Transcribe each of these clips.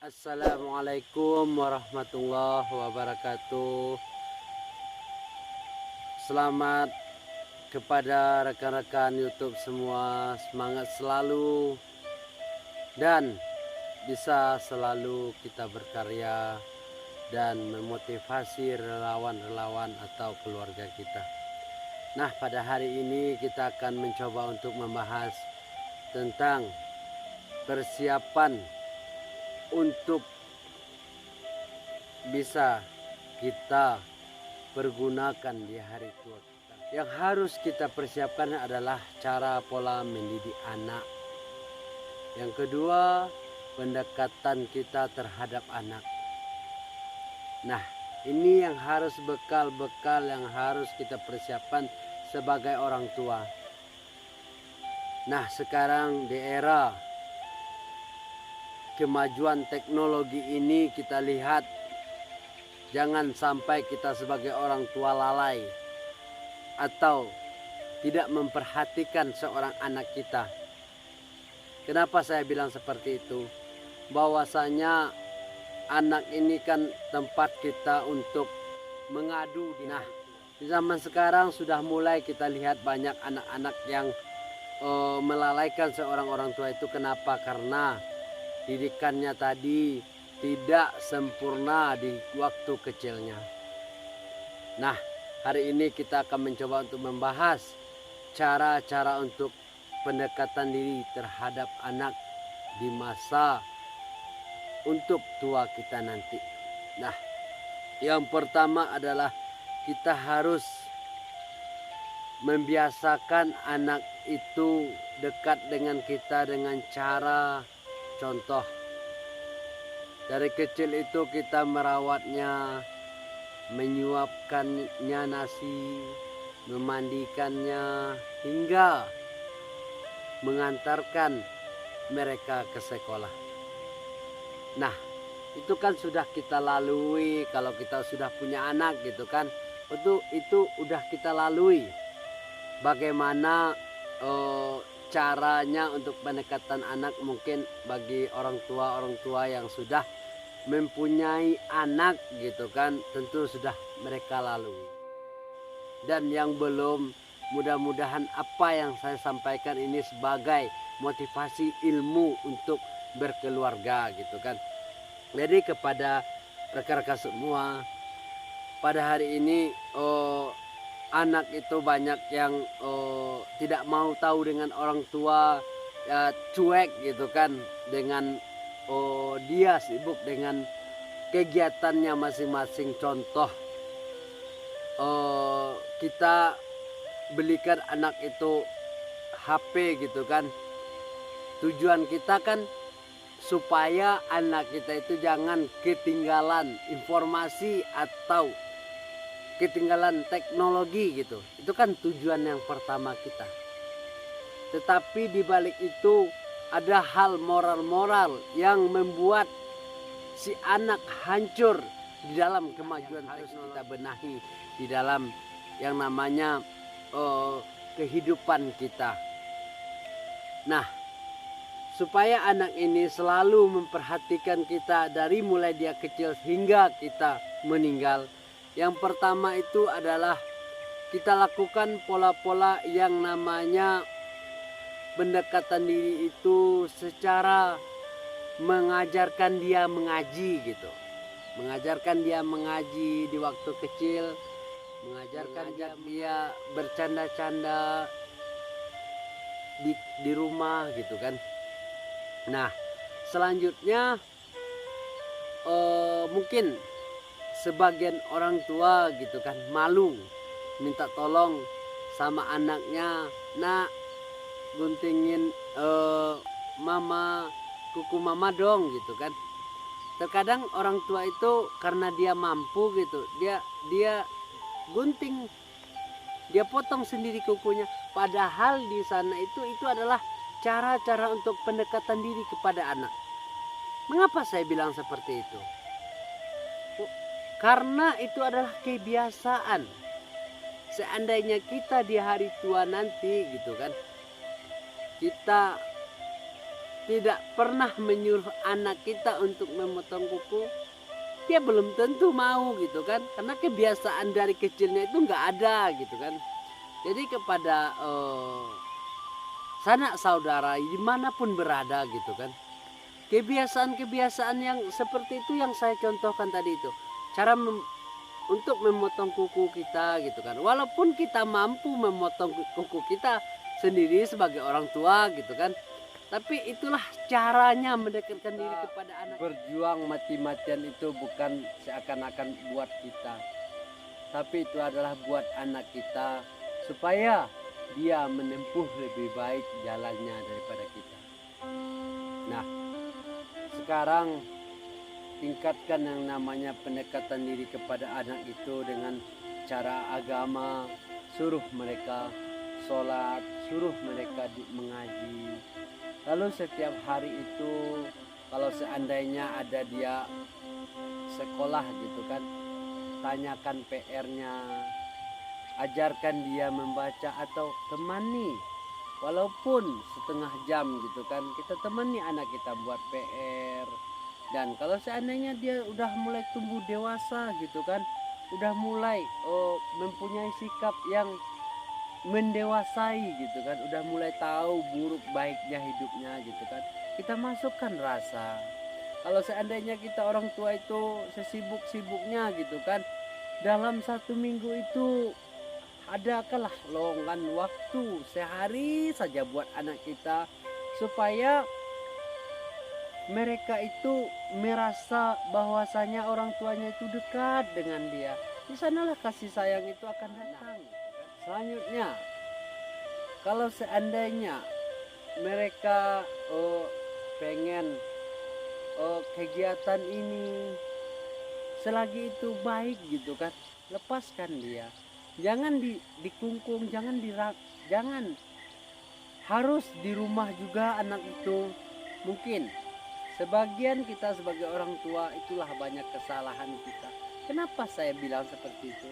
Assalamualaikum warahmatullahi wabarakatuh. Selamat kepada rekan-rekan YouTube semua. Semangat selalu dan bisa selalu kita berkarya dan memotivasi relawan-relawan atau keluarga kita. Nah, pada hari ini kita akan mencoba untuk membahas tentang persiapan untuk bisa kita pergunakan di hari tua kita. Yang harus kita persiapkan adalah cara pola mendidik anak. Yang kedua, pendekatan kita terhadap anak. Nah, ini yang harus bekal-bekal yang harus kita persiapkan sebagai orang tua. Nah, sekarang di era kemajuan teknologi ini kita lihat, jangan sampai kita sebagai orang tua lalai atau tidak memperhatikan seorang anak kita. Kenapa saya bilang seperti itu? Bahwasanya anak ini kan tempat kita untuk mengadu. Nah, di zaman sekarang sudah mulai kita lihat banyak anak-anak yang melalaikan seorang orang tua itu. Kenapa? Karena didikannya tadi tidak sempurna di waktu kecilnya. Nah, hari ini kita akan mencoba untuk membahas cara-cara untuk pendekatan diri terhadap anak di masa untuk tua kita nanti. Nah, yang pertama adalah kita harus membiasakan anak itu dekat dengan kita dengan cara contoh. Dari kecil itu kita merawatnya, menyuapkannya nasi, memandikannya, hingga mengantarkan mereka ke sekolah. Nah, itu kan sudah kita lalui kalau kita sudah punya anak gitu kan. Itu udah kita lalui. Bagaimana caranya untuk pendekatan anak, mungkin bagi orang tua yang sudah mempunyai anak gitu kan, tentu sudah mereka lalui. Dan yang belum, mudah-mudahan apa yang saya sampaikan ini sebagai motivasi ilmu untuk berkeluarga gitu kan. Jadi kepada rekan-rekan semua, pada hari ini anak itu banyak yang tidak mau tahu dengan orang tua, ya, cuek gitu kan, dengan dia sibuk dengan kegiatannya masing-masing. Contoh, kita belikan anak itu HP gitu kan. Tujuan kita kan supaya anak kita itu jangan ketinggalan informasi atau ketinggalan teknologi gitu. Itu kan tujuan yang pertama kita. Tetapi di balik itu ada hal moral-moral yang membuat si anak hancur di dalam kemajuan. Harus kita benahi di dalam yang namanya kehidupan kita. Nah, supaya anak ini selalu memperhatikan kita dari mulai dia kecil hingga kita meninggal, yang pertama itu adalah kita lakukan pola-pola yang namanya pendekatan diri itu secara mengajarkan dia mengaji gitu. Mengajarkan dia mengaji di waktu kecil, mengajarkan dia bercanda-canda di rumah gitu kan. Nah, selanjutnya mungkin sebagian orang tua gitu kan malu minta tolong sama anaknya, nak guntingin mama, kuku mama dong gitu kan. Terkadang orang tua itu karena dia mampu gitu, dia gunting, dia potong sendiri kukunya. Padahal di sana itu adalah cara-cara untuk pendekatan diri kepada anak. Mengapa saya bilang seperti itu? Karena itu adalah kebiasaan. Seandainya kita di hari tua nanti gitu kan, kita tidak pernah menyuruh anak kita untuk memotong kuku, dia belum tentu mau gitu kan, karena kebiasaan dari kecilnya itu nggak ada gitu kan. Jadi kepada sanak saudara dimanapun berada gitu kan, kebiasaan-kebiasaan yang seperti itu yang saya contohkan tadi itu, cara untuk memotong kuku kita gitu kan, walaupun kita mampu memotong kuku kita sendiri sebagai orang tua gitu kan, tapi itulah caranya mendekatkan diri kepada anak. Berjuang mati-matian itu bukan seakan-akan buat kita, tapi itu adalah buat anak kita supaya dia menempuh lebih baik jalannya daripada kita. Nah, sekarang tingkatkan yang namanya pendekatan diri kepada anak itu dengan cara agama. Suruh mereka sholat, suruh mereka mengaji. Lalu setiap hari itu kalau seandainya ada dia sekolah gitu kan, tanyakan PR-nya, ajarkan dia membaca atau temani walaupun setengah jam gitu kan, kita temani anak kita buat PR. Dan kalau seandainya dia udah mulai tumbuh dewasa gitu kan, udah mulai mempunyai sikap yang mendewasai gitu kan, udah mulai tahu buruk baiknya hidupnya gitu kan, kita masukkan rasa. Kalau seandainya kita orang tua itu sesibuk-sibuknya gitu kan, dalam 1 minggu itu adakanlah lowongan waktu sehari saja buat anak kita, supaya mereka itu merasa bahwasanya orang tuanya itu dekat dengan dia. Di sanalah kasih sayang itu akan datang. Selanjutnya, kalau seandainya mereka pengen kegiatan ini selagi itu baik gitu kan, lepaskan dia. Jangan dikungkung, jangan harus di rumah juga anak itu. Mungkin sebagian kita sebagai orang tua itulah banyak kesalahan kita. Kenapa saya bilang seperti itu?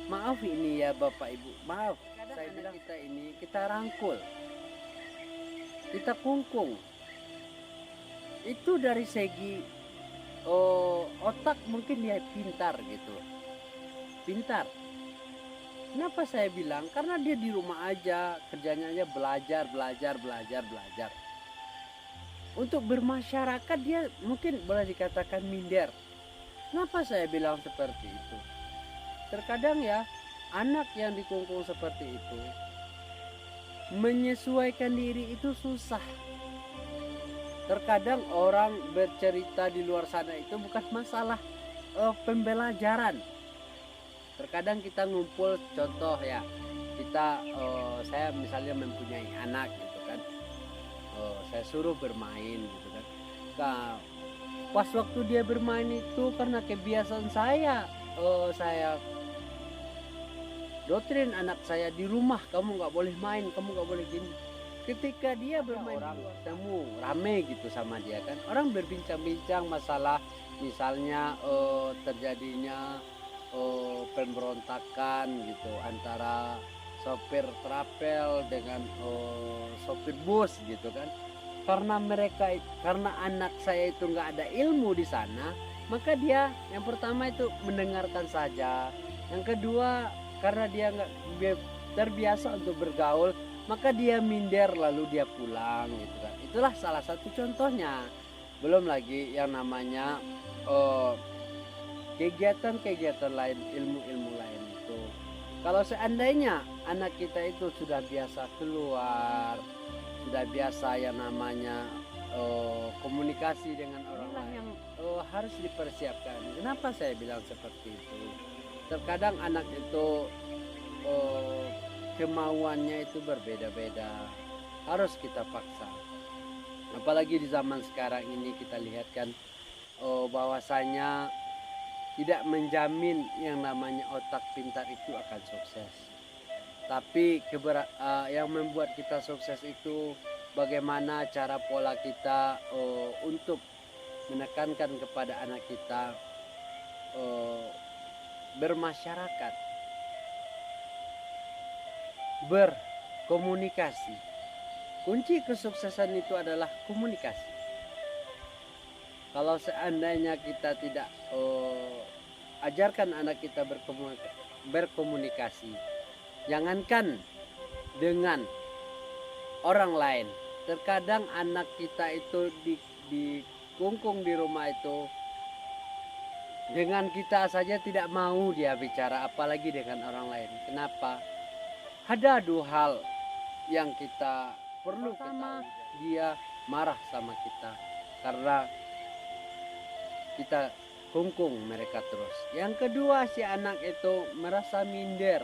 Maaf ini ya Bapak Ibu, maaf. Saya bilang kita rangkul, kita kungkung. Itu dari segi otak mungkin dia pintar gitu. Pintar. Kenapa saya bilang? Karena dia di rumah aja, kerjanya aja belajar. Untuk bermasyarakat dia mungkin boleh dikatakan minder. Kenapa saya bilang seperti itu? Terkadang ya, anak yang dikungkung seperti itu menyesuaikan diri itu susah. Terkadang orang bercerita di luar sana itu bukan masalah pembelajaran. Terkadang kita ngumpul, contoh ya, saya misalnya mempunyai anak gitu kan, saya suruh bermain gitu kan. Nah, pas waktu dia bermain itu karena kebiasaan saya doktrin anak saya di rumah, kamu nggak boleh main, kamu nggak boleh gini. Ketika dia bermain orang temu rame gitu sama dia kan, orang berbincang-bincang masalah misalnya terjadinya pemberontakan gitu antara sopir trapel dengan sopir bus gitu kan. Karena anak saya itu nggak ada ilmu di sana, maka dia yang pertama itu mendengarkan saja. Yang kedua, karena dia nggak terbiasa untuk bergaul, maka dia minder lalu dia pulang gitu kan. Itulah salah satu contohnya. Belum lagi yang namanya kegiatan-kegiatan lain, ilmu-ilmu lain itu. Kalau seandainya anak kita itu sudah biasa keluar, sudah biasa yang namanya komunikasi dengan orang lain, yang harus dipersiapkan. Kenapa saya bilang seperti itu? Terkadang anak itu kemauannya itu berbeda-beda, harus kita paksa. Apalagi di zaman sekarang ini kita lihat kan bahwasanya tidak menjamin yang namanya otak pintar itu akan sukses. Tapi yang membuat kita sukses itu bagaimana cara pola kita untuk menekankan kepada anak kita bermasyarakat, berkomunikasi. kunci kesuksesan itu adalah komunikasi. Kalau seandainya kita tidak ajarkan anak kita berkomunikasi, jangankan dengan orang lain, terkadang anak kita itu dikungkung di rumah itu, dengan kita saja tidak mau dia bicara, apalagi dengan orang lain. Kenapa? Ada dua hal yang kita perlu ketahui. Dia marah sama kita karena kita kungkung mereka terus. Yang kedua, si anak itu merasa minder.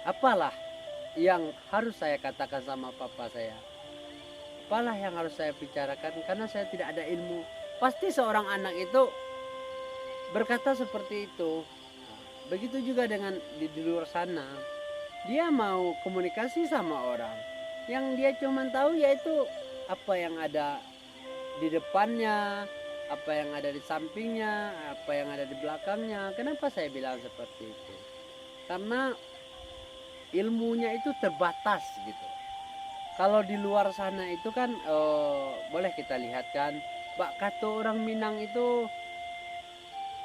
Apalah yang harus saya katakan sama papa saya? Apalah yang harus saya bicarakan karena saya tidak ada ilmu? Pasti seorang anak itu berkata seperti itu. Begitu juga dengan di luar sana. Dia mau komunikasi sama orang. Yang dia cuma tahu yaitu apa yang ada di depannya, apa yang ada di sampingnya, apa yang ada di belakangnya. Kenapa saya bilang seperti itu? Karena ilmunya itu terbatas gitu. Kalau di luar sana itu kan boleh kita lihat kan, Pak, kata orang Minang itu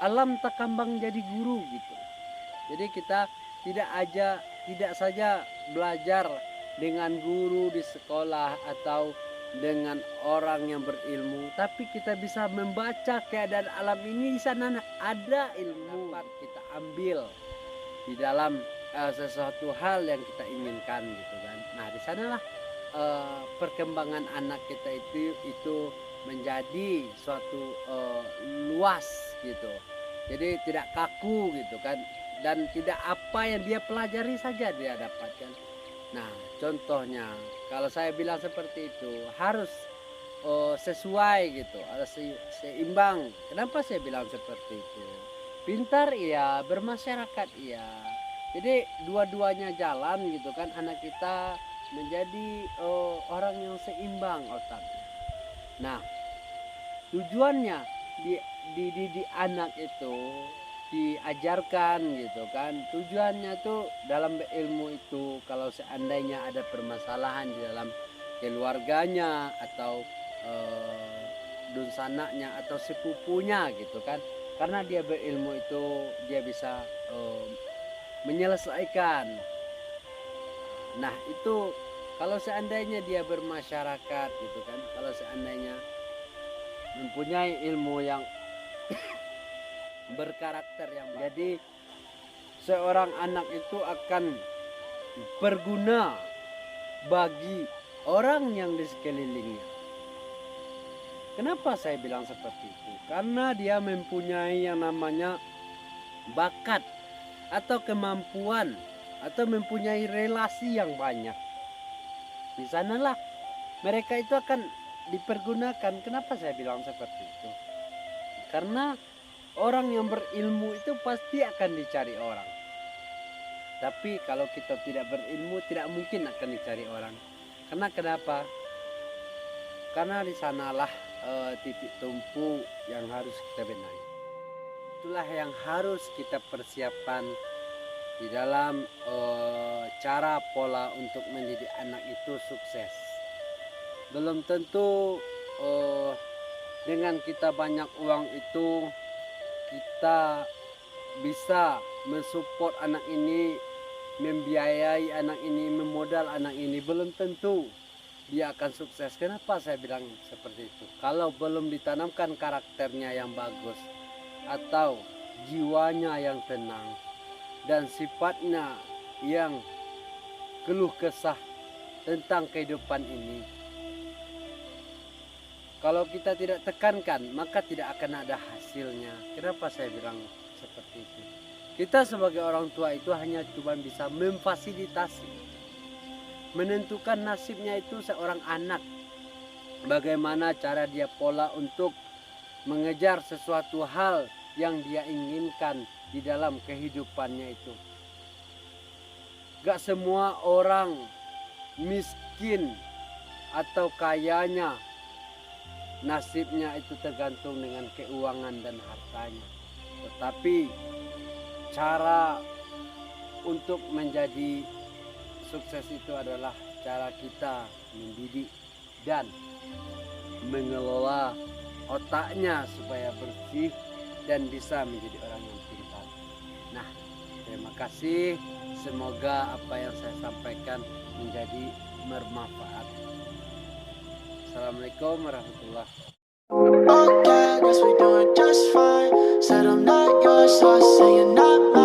alam tak kambang jadi guru gitu. Jadi kita tidak saja belajar dengan guru di sekolah atau dengan orang yang berilmu, tapi kita bisa membaca keadaan alam ini. Di sana ada ilmu dapat kita ambil di dalam sesuatu hal yang kita inginkan gitu kan. Nah, di sanalah perkembangan anak kita itu menjadi suatu luas gitu. Jadi tidak kaku gitu kan, dan tidak apa yang dia pelajari saja dia dapatkan. Nah, contohnya kalau saya bilang seperti itu harus sesuai gitu, harus seimbang. Kenapa saya bilang seperti itu? Pintar iya, bermasyarakat iya. Jadi dua-duanya jalan gitu kan, anak kita menjadi orang yang seimbang otaknya. Nah, tujuannya di anak itu diajarkan gitu kan, tujuannya tuh dalam ilmu itu kalau seandainya ada permasalahan di dalam keluarganya atau dunsanaknya atau sepupunya gitu kan, karena dia berilmu itu dia bisa menyelesaikan. Nah, itu kalau seandainya dia bermasyarakat gitu kan, kalau seandainya mempunyai ilmu yang berkarakter yang baik. Jadi seorang anak itu akan berguna bagi orang yang di sekelilingnya. Kenapa saya bilang seperti itu? Karena dia mempunyai yang namanya bakat atau kemampuan atau mempunyai relasi yang banyak. Di sanalah mereka itu akan dipergunakan. Kenapa saya bilang seperti itu? Karena orang yang berilmu itu pasti akan dicari orang. Tapi kalau kita tidak berilmu, tidak mungkin akan dicari orang. Karena kenapa? Karena di sanalah titik tumpu yang harus kita benahi. Itulah yang harus kita persiapkan di dalam cara pola untuk menjadi anak itu sukses. Belum tentu dengan kita banyak uang itu kita bisa mensupport anak ini, membiayai anak ini, memodal anak ini. Belum tentu dia akan sukses. Kenapa saya bilang seperti itu? Kalau belum ditanamkan karakternya yang bagus atau jiwanya yang tenang dan sifatnya yang keluh kesah tentang kehidupan ini, kalau kita tidak tekankan, maka tidak akan ada hasilnya. Kenapa saya bilang seperti itu? Kita sebagai orang tua itu hanya cuma bisa memfasilitasi, menentukan nasibnya itu seorang anak. Bagaimana cara dia pola untuk mengejar sesuatu hal yang dia inginkan di dalam kehidupannya itu. Gak semua orang miskin atau kayanya nasibnya itu tergantung dengan keuangan dan hartanya. Tetapi cara untuk menjadi sukses itu adalah cara kita mendidik dan mengelola otaknya supaya bersih dan bisa menjadi orang yang pintar. Nah, terima kasih. Semoga apa yang saya sampaikan menjadi bermanfaat. Assalamualaikum warahmatullahi wabarakatuh. Okay, guess we doing just fine. Said I'm not yours, so I say you're not mine.